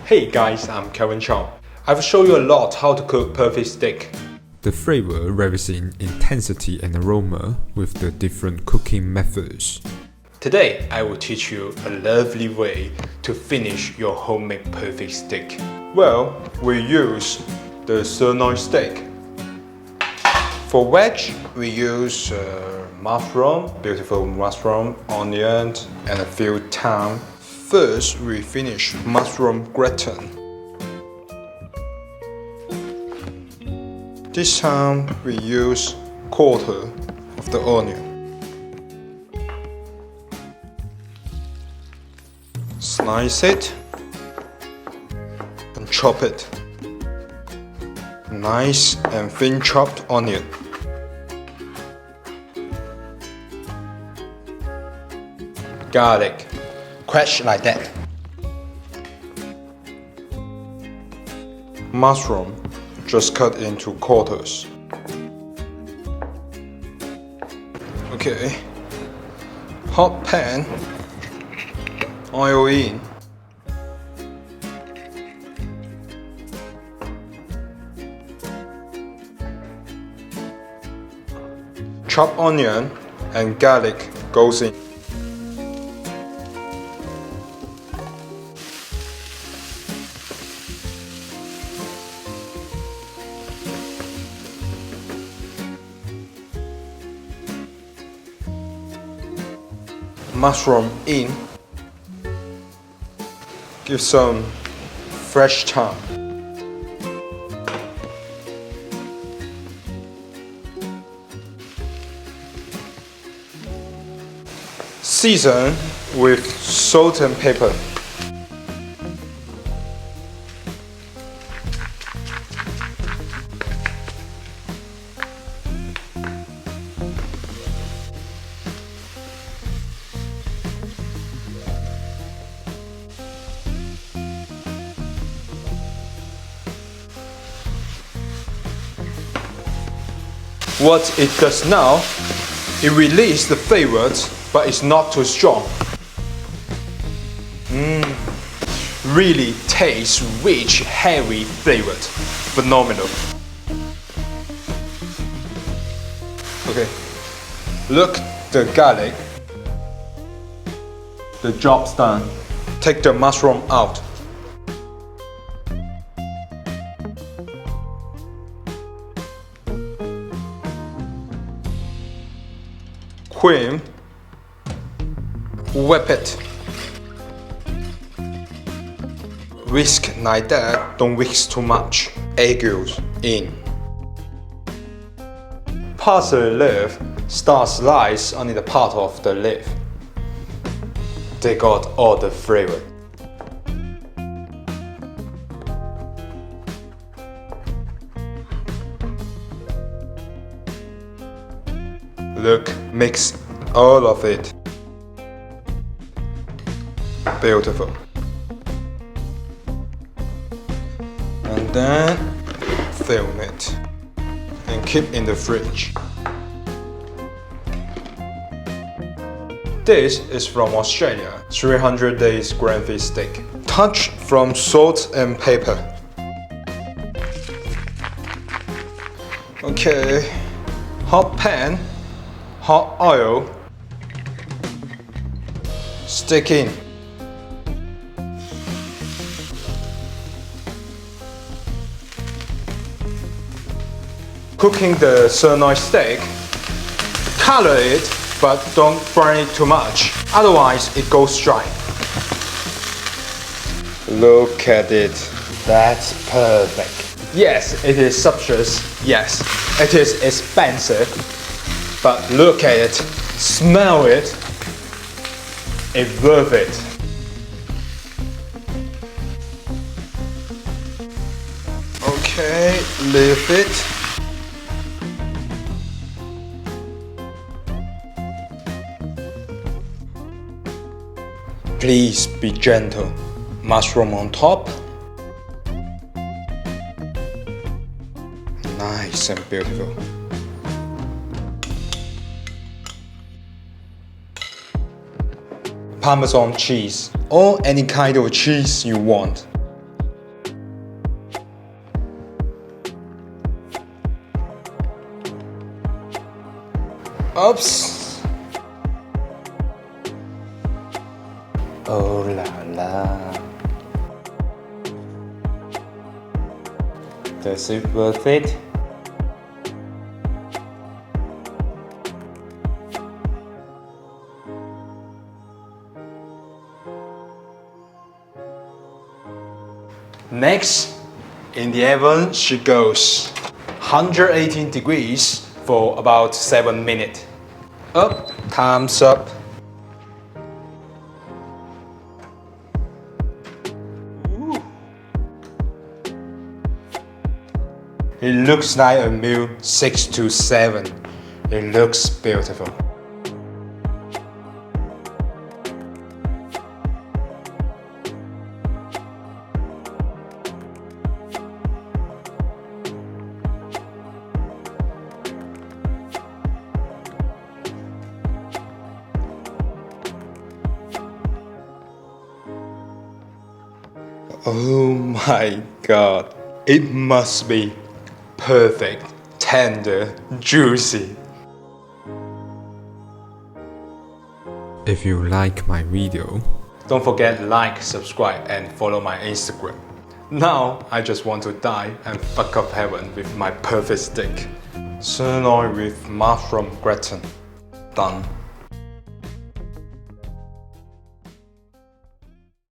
Hey guys, I'm Kevin Chong. I've shown you a lot how to cook perfect steak. The flavor varies in intensity and aroma with the different cooking methods. Today, I will teach you a lovely way to finish your homemade perfect steak. Well, we use the sirloin steak. For veg, we use mushroom, beautiful mushroom, onion, and a few thyme. First, we finish mushroom gratin. This time, we use quarter of the onion. Slice it and chop it. Nice and thin chopped onion. Garlic, crash like that. Mushroom, just cut into quarters. Okay. Hot pan, oil in. Chop onion and garlic goes in. Mushroom in. Give some fresh thyme. Season with salt and pepper. What it does now, it releases the flavors, but it's not too strong. Really tastes rich, heavy flavored. Phenomenal. Okay, look the garlic. The job's done. Take the mushroom out. Cream, whip it. Whisk like that, don't whisk too much. Egg yolks in. Parsley leaf, start slice only the part of the leaf. They got all the flavor. Look, mix all of it. Beautiful. And then film it and keep in the fridge. This is from Australia, 300 days grand fish steak. Touch from salt and pepper. Okay, hot pan. Hot oil, stick in. Cooking the sirloin steak, color it, but don't burn it too much, otherwise it goes dry. Look at it, that's perfect. Yes, it is sumptuous, yes, it is expensive. But look at it, smell it, it's worth it. Okay, leave it. Please be gentle. Mushroom on top. Nice and beautiful. Parmesan cheese or any kind of cheese you want. Oops. Oh la la. Does it worth it? Next, in the oven she goes. 118 degrees for about 7 minutes. Up, time's up. Ooh. It looks like a meal 6 to 7. It looks beautiful. Oh my god, it must be perfect, tender, juicy. If you like my video, Don't forget like, subscribe and follow my Instagram. Now I just want to die and fuck up heaven with my perfect steak. Sirloin with mushroom gratin. Done.